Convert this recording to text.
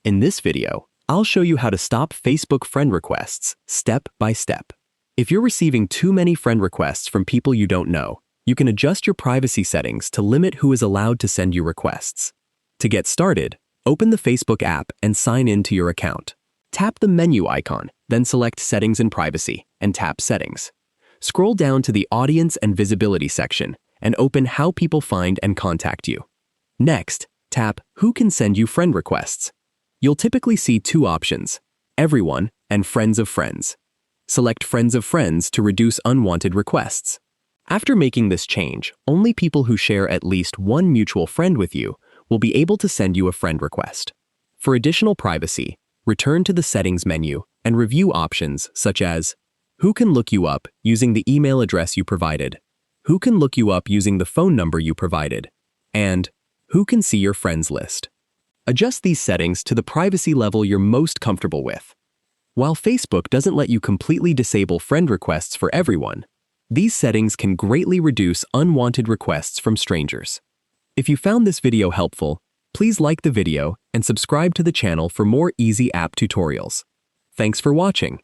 In this video, I'll show you how to stop Facebook friend requests step by step. If you're receiving too many friend requests from people you don't know, you can adjust your privacy settings to limit who is allowed to send you requests. To get started, open the Facebook app and sign in to your account. Tap the menu icon, then select Settings and Privacy, and tap Settings. Scroll down to the Audience and Visibility section and open How People Find and Contact You. Next, tap Who Can Send You Friend Requests. You'll typically see two options, Everyone and Friends of Friends. Select Friends of Friends to reduce unwanted requests. After making this change, only people who share at least one mutual friend with you will be able to send you a friend request. For additional privacy, return to the Settings menu and review options such as Who can look you up using the email address you provided, Who can look you up using the phone number you provided, and Who can see your friends list. Adjust these settings to the privacy level you're most comfortable with. While Facebook doesn't let you completely disable friend requests for everyone, these settings can greatly reduce unwanted requests from strangers. If you found this video helpful, please like the video and subscribe to the channel for more easy app tutorials. Thanks for watching.